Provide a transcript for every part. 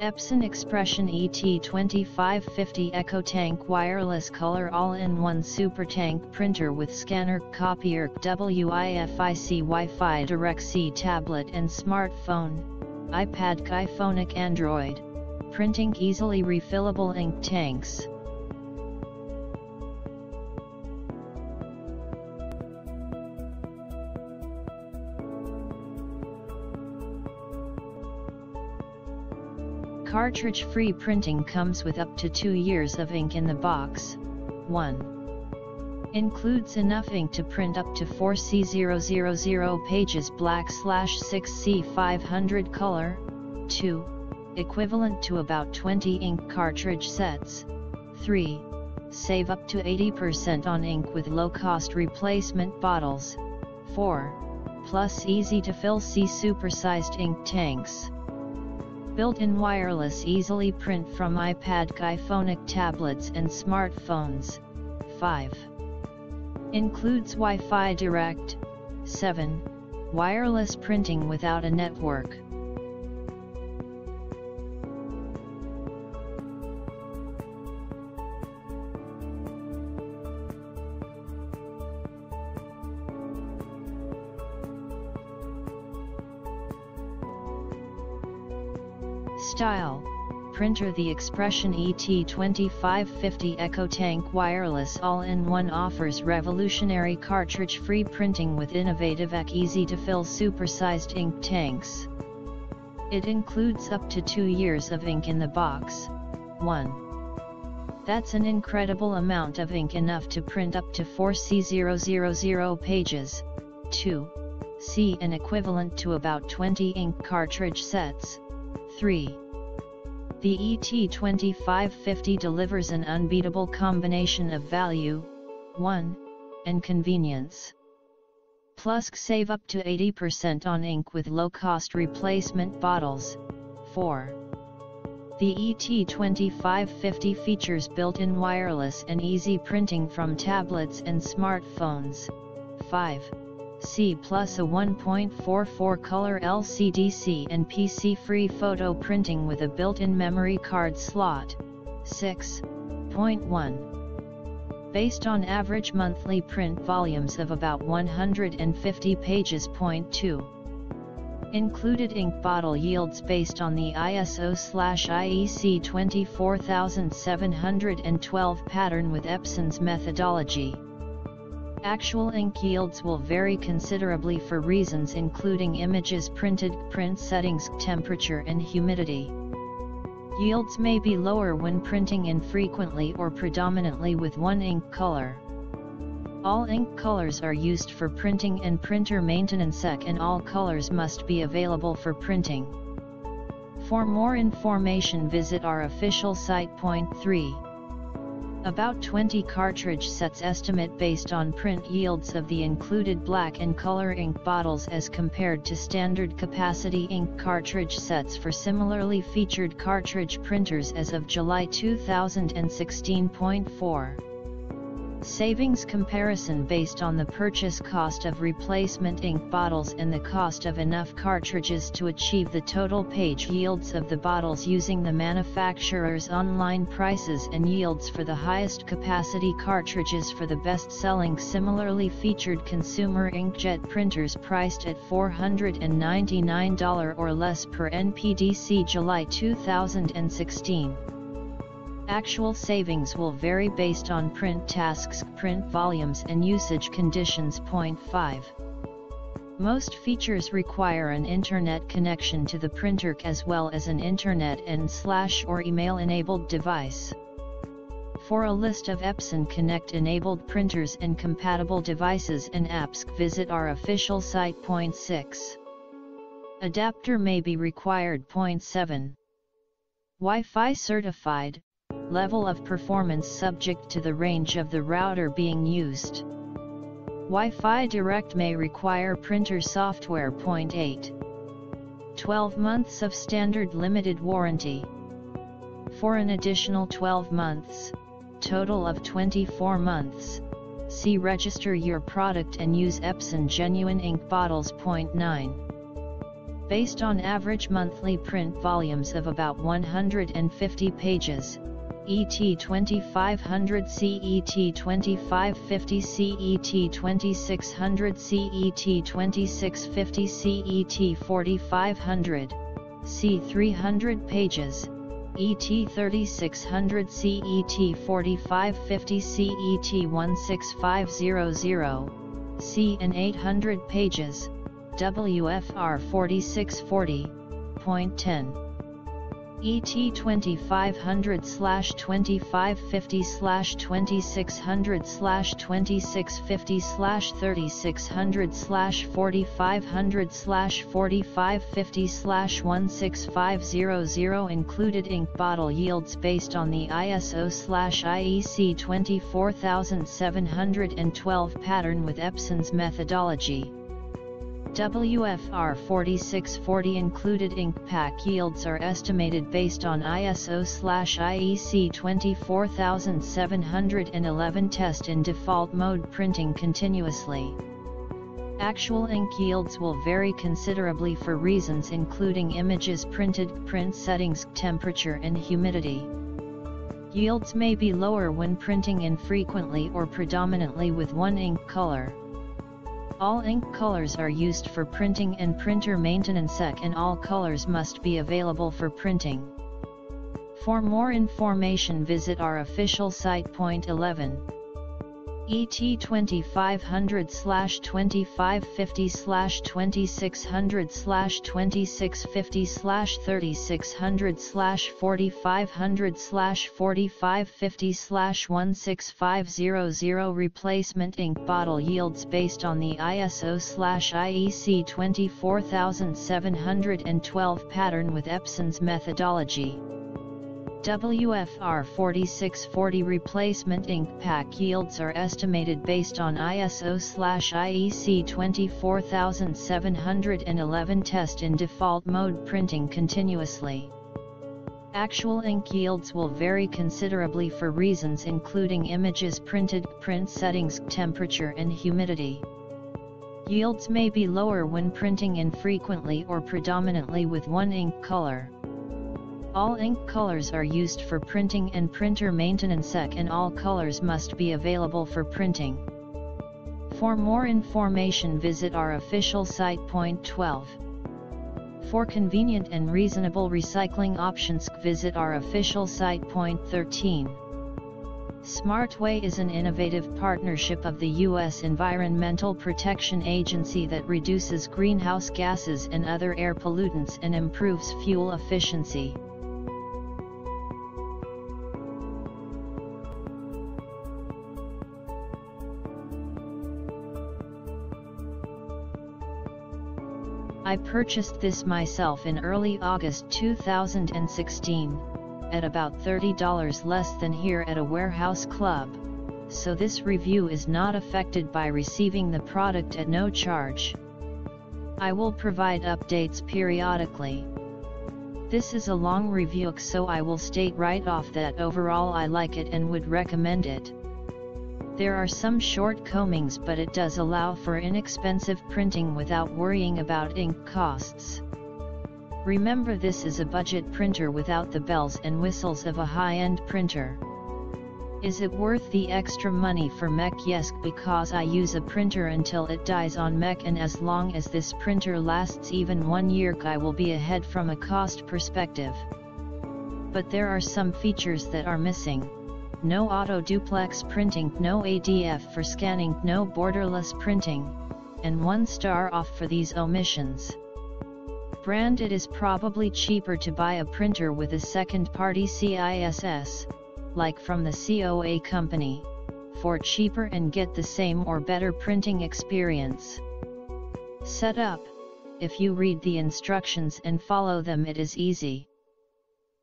Epson Expression ET2550 EcoTank Wireless Color All-in-One Super Tank Printer with Scanner, Copier, WiFi-C Wi-Fi Direct-C Tablet and Smartphone, iPadc, iPhonec, Android. Printing easily refillable ink tanks. Cartridge-free printing comes with up to 2 years of ink in the box. 1. Includes enough ink to print up to 4C000 pages black/6C500 color. 2. Equivalent to about 20 ink cartridge sets. 3. Save up to 80% on ink with low-cost replacement bottles. 4. Plus easy-to-fillc supersized ink tanks. Built-in wireless easily print from iPadc, iPhonec tablets and smartphones. 5. Includes Wi-Fi Direct. 7. Wireless printing without a network. Style. Printer. The Expression ET2550 EcoTank Wireless All-in-One offers revolutionary cartridge-free printing with innovative easy-to-fill supersized ink tanks. It includes up to 2 years of ink in the box. 1. That's an incredible amount of ink, enough to print up to 4C000 pages. 2. C, an equivalent to about 20 ink cartridge sets. 3. The ET2550 delivers an unbeatable combination of value, 1, and convenience. Plus save up to 80% on ink with low-cost replacement bottles. 4. The ET2550 features built-in wireless and easy printing from tablets and smartphones. 5. C plus a 1.44 color LCD and PC-free photo printing with a built-in memory card slot. 6.1. Based on average monthly print volumes of about 150 pages. 2. Included ink bottle yields based on the ISO/IEC 24712 pattern with Epson's methodology. Actual ink yields will vary considerably for reasons including images printed, print settings, temperature and humidity. Yields may be lower when printing infrequently or predominantly with one ink color. All ink colors are used for printing and printer maintenance, and all colors must be available for printing. For more information, visit our official site. 3. About 20 cartridge sets estimate based on print yields of the included black and color ink bottles as compared to standard capacity ink cartridge sets for similarly featured cartridge printers as of July 2016. 4. Savings comparison based on the purchase cost of replacement ink bottles and the cost of enough cartridges to achieve the total page yields of the bottles using the manufacturer's online prices and yields for the highest capacity cartridges for the best-selling similarly featured consumer inkjet printers priced at $499 or less per NPDC July 2016. Actual savings will vary based on print tasks, print volumes and usage conditions. 5. Most features require an internet connection to the printer as well as an internet and/or email-enabled device. For a list of Epson Connect-enabled printers and compatible devices and apps, visit our official site. 6. Adapter may be required. 7. Wi-Fi certified. Level of performance subject to the range of the router being used. Wi-Fi Direct may require printer software. 8. 12 months of standard limited warranty. For an additional 12 months, total of 24 months, see register your product and use Epson genuine ink bottles. 9. Based on average monthly print volumes of about 150 pages, ET2500C, ET2550C, ET2600C, ET2650C, ET4500, C 300 pages, ET3600C, ET4550C, ET16500, C and 800 pages, WFR 4640.10. ET2500/2650/2600/4600/4550/4550/16500 included ink bottle yields based on the ISO/IEC 24712 pattern with Epson's methodology. WFR 4640 included ink pack yields are estimated based on ISO/IEC 24711 test in default mode printing continuously. Actual ink yields will vary considerably for reasons including images printed, print settings, temperature and humidity. Yields may be lower when printing infrequently or predominantly with one ink color. All ink colors are used for printing and printer maintenance, and all colors must be available for printing. For more information, visit our official site. Point 11. ET2500/2650/2600/3600/4550/4550/16500 replacement ink bottle yields based on the ISO/IEC 24712 pattern with Epson's methodology. WFR 4640 replacement ink pack yields are estimated based on ISO/IEC 24711 test in default mode printing continuously. Actual ink yields will vary considerably for reasons including images printed, print settings, temperature and humidity. Yields may be lower when printing infrequently or predominantly with one ink color. All ink colors are used for printing and printer maintenance, and all colors must be available for printing. For more information, visit our official site. Point 12. For convenient and reasonable recycling options, visit our official site. Point 13. SmartWay is an innovative partnership of the U.S. Environmental Protection Agency that reduces greenhouse gases and other air pollutants and improves fuel efficiency. I purchased this myself in early August 2016, at about $30 less than here at a warehouse club, so this review is not affected by receiving the product at no charge. I will provide updates periodically. This is a long review, so I will state right off that overall I like it and would recommend it. There are some shortcomings, but it does allow for inexpensive printing without worrying about ink costs. Remember, this is a budget printer without the bells and whistles of a high-end printer. Is it worth the extra money for mech? Yes, because I use a printer until it dies on mech, and as long as this printer lasts even 1 year, I will be ahead from a cost perspective. But there are some features that are missing. No auto duplex printing, no ADF for scanning, no borderless printing, and 1 star off for these omissions. Brand: it is probably cheaper to buy a printer with a second-party CISS, like from the COA company, for cheaper and get the same or better printing experience. Setup: if you read the instructions and follow them, it is easy.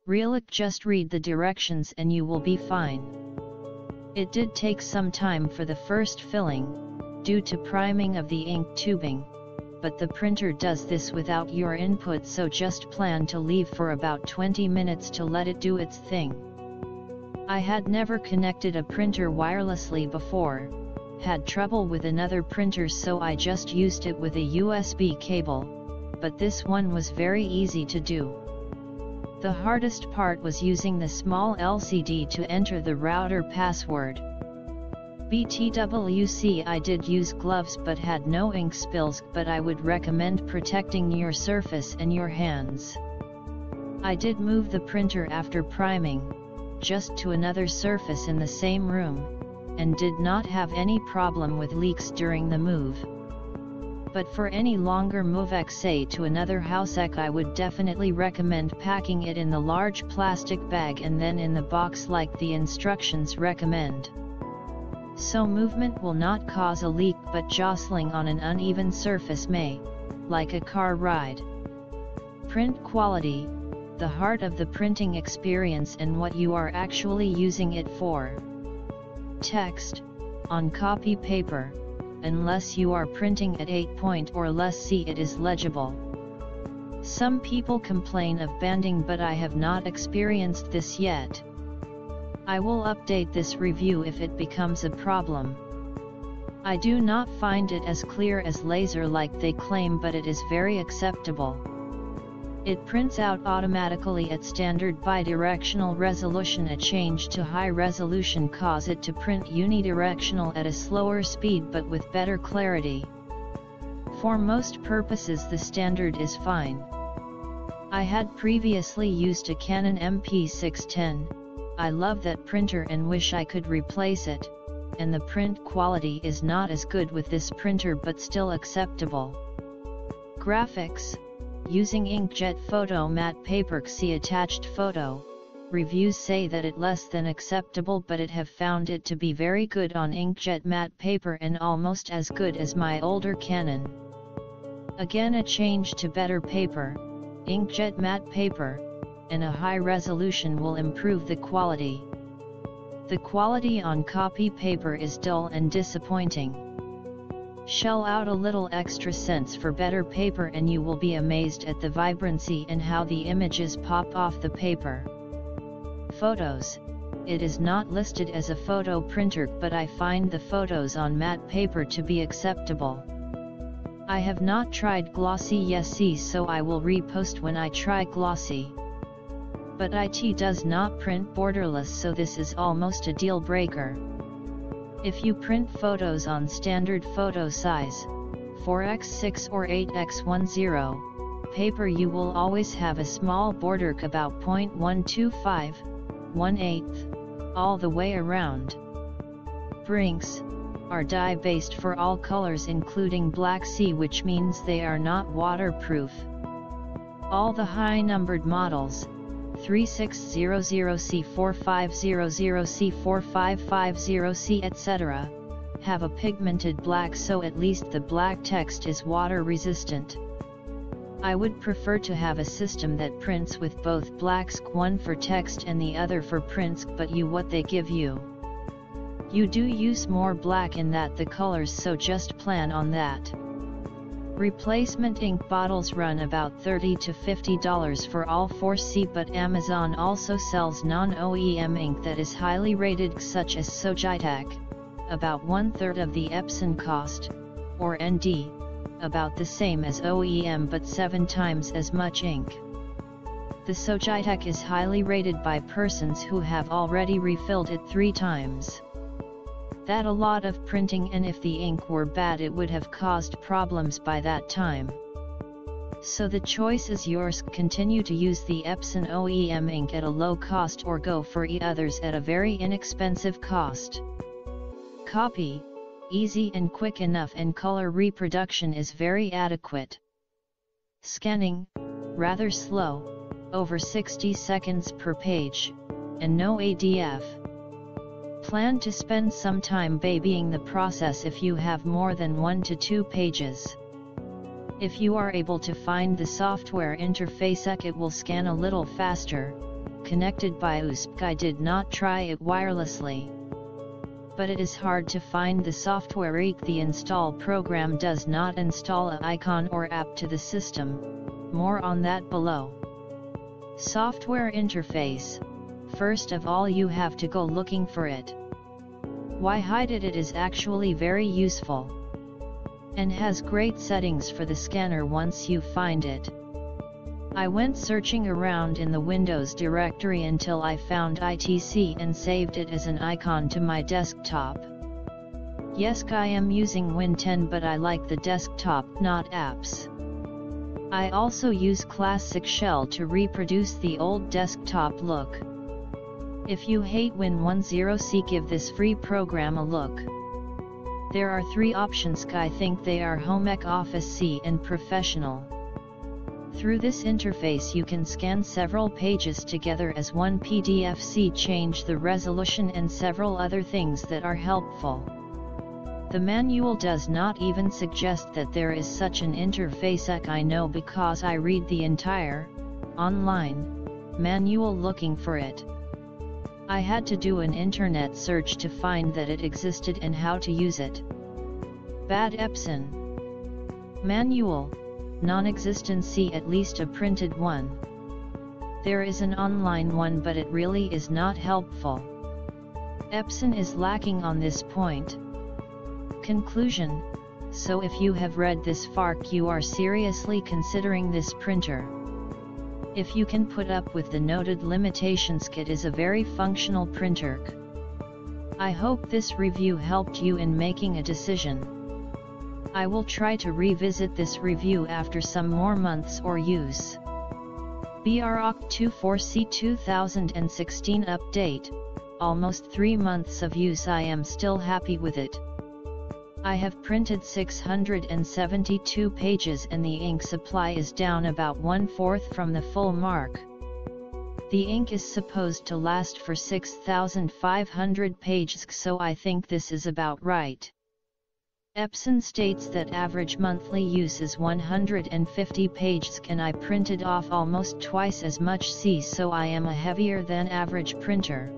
Really, just read the directions and you will be fine. It did take some time for the first filling, due to priming of the ink tubing, but the printer does this without your input, so just plan to leave for about 20 minutes to let it do its thing. I had never connected a printer wirelessly before, had trouble with another printer, so I just used it with a USB cable, but this one was very easy to do. The hardest part was using the small LCD to enter the router password. BTWC, I did use gloves but had no ink spills, but I would recommend protecting your surface and your hands. I did move the printer after priming, just to another surface in the same room, and did not have any problem with leaks during the move. But for any longer move, say to another house, I would definitely recommend packing it in the large plastic bag and then in the box like the instructions recommend. So movement will not cause a leak, but jostling on an uneven surface may, like a car ride. Print quality, the heart of the printing experience and what you are actually using it for. Text, on copy paper, unless you are printing at 8 point or less, see it is legible. Some people complain of banding, but I have not experienced this yet. I will update this review if it becomes a problem. I do not find it as clear as laser like they claim, but it is very acceptable. It prints out automatically at standard bidirectional resolution. A change to high resolution cause it to print unidirectional at a slower speed but with better clarity. For most purposes the standard is fine. I had previously used a Canon MP610, I love that printer and wish I could replace it, and the print quality is not as good with this printer but still acceptable. Graphics, using inkjet photo matte paper, see attached photo. Reviews say that it less than acceptable, but it have found it to be very good on inkjet matte paper and almost as good as my older Canon. Again, a change to better paper, inkjet matte paper, and a high resolution will improve the quality. The quality on copy paper is dull and disappointing. Shell out a little extra cents for better paper and you will be amazed at the vibrancy and how the images pop off the paper. Photos, it is not listed as a photo printer, but I find the photos on matte paper to be acceptable. I have not tried glossy yet, so I will repost when I try glossy. But it does not print borderless, so this is almost a deal breaker. If you print photos on standard photo size, 4x6 or 8x10, paper, you will always have a small border about 0.125, 1/8, all the way around. Brinks are dye-based for all colors including black C, which means they are not waterproof. All the high-numbered models, 3600C, 4500C, 4550C, etc., have a pigmented black, so at least the black text is water resistant. I would prefer to have a system that prints with both blacks, one for text and the other for prints, but what they give you. You do use more black in the colors, so just plan on that. Replacement ink bottles run about $30 to $50 for all 4C, but Amazon also sells non-OEM ink that is highly rated, such as Sojitac, about 1/3 of the Epson cost, or ND, about the same as OEM but 7 times as much ink. The Sojitac is highly rated by persons who have already refilled it 3 times. That a lot of printing, and if the ink were bad it would have caused problems by that time. So the choice is yours. Continue to use the Epson OEM ink at a low cost or go for others at a very inexpensive cost. Copy, easy and quick enough, and color reproduction is very adequate. Scanning, rather slow, over 60 seconds per page, and no ADF. Plan to spend some time babying the process if you have more than 1 to 2 pages. If you are able to find the software interface, it will scan a little faster, connected by USB. I did not try it wirelessly, but it is hard to find the software. The install program does not install an icon or app to the system, more on that below. Software interface. First of all you have to go looking for it. Why hide it? It is actually very useful. and has great settings for the scanner once you find it. I went searching around in the Windows directory until I found ITC and saved it as an icon to my desktop. Yes, I am using Win 10, but I like the desktop, not apps. I also use Classic Shell to reproduce the old desktop look. If you hate Win10c, give this free program a look. There are 3 options. I think they are Home, Office C and Professional. Through this interface you can scan several pages together as one PDF, change the resolution and several other things that are helpful. The manual does not even suggest that there is such an interface. I know because I read the entire, online, manual looking for it. I had to do an internet search to find that it existed and how to use it. Bad Epson. Manual, non-existent. See at least a printed one. There is an online one, but it really is not helpful. Epson is lacking on this point. Conclusion: so if you have read this far, you are seriously considering this printer. If you can put up with the noted limitations, it is a very functional printer. I hope this review helped you in making a decision. I will try to revisit this review after some more months or use. BROC24C 2016 update, almost 3 months of use. I am still happy with it. I have printed 672 pages and the ink supply is down about 1/4 from the full mark. The ink is supposed to last for 6,500 pages, so I think this is about right. Epson states that average monthly use is 150 pages and I printed off almost twice as much, so I am a heavier than average printer.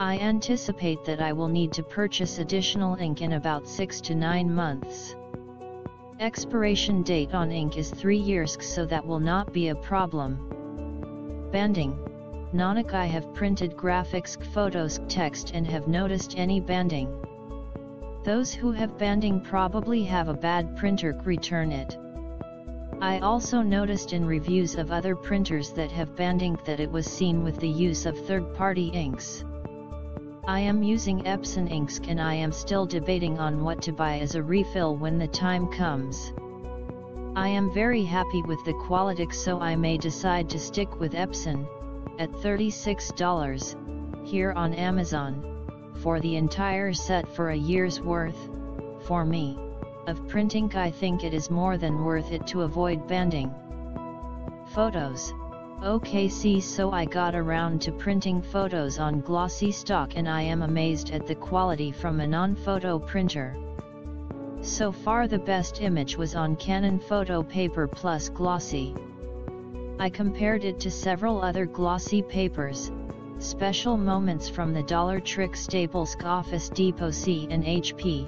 I anticipate that I will need to purchase additional ink in about 6 to 9 months. Expiration date on ink is 3 years, so that will not be a problem. Banding. Nonic. I have printed graphics, photos, text and have noticed any banding. Those who have banding probably have a bad printer. Return it. I also noticed in reviews of other printers that have banding that it was seen with the use of third-party inks. I am using Epson inks and I am still debating on what to buy as a refill when the time comes. I am very happy with the quality, so I may decide to stick with Epson, at $36, here on Amazon, for the entire set for a year's worth. For me, of printing, I think it is more than worth it to avoid banding. Photos. Okay, so I got around to printing photos on glossy stock and I am amazed at the quality from a non-photo printer. So far the best image was on Canon Photo Paper Plus Glossy. I compared it to several other glossy papers, Special Moments from the Dollar Trick, Staples, Office Depot, C and HP.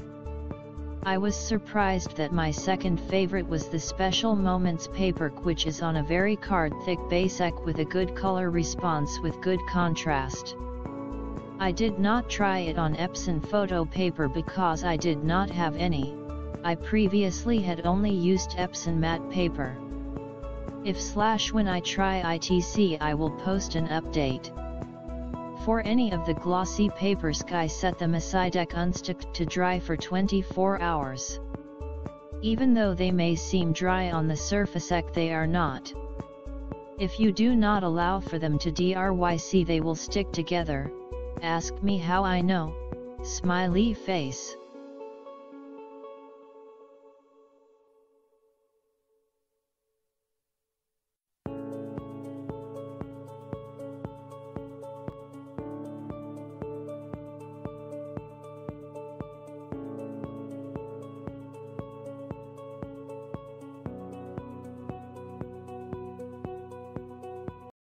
I was surprised that my second favorite was the Special Moments paper, which is on a very card-thick base with a good color response with good contrast. I did not try it on Epson photo paper because I did not have any. I previously had only used Epson matte paper. When I try ITC, I will post an update. For any of the glossy papers, I set them aside unstick to dry for 24 hours. Even though they may seem dry on the surface, they are not. If you do not allow for them to dry, they will stick together. Ask me how I know. Smiley face.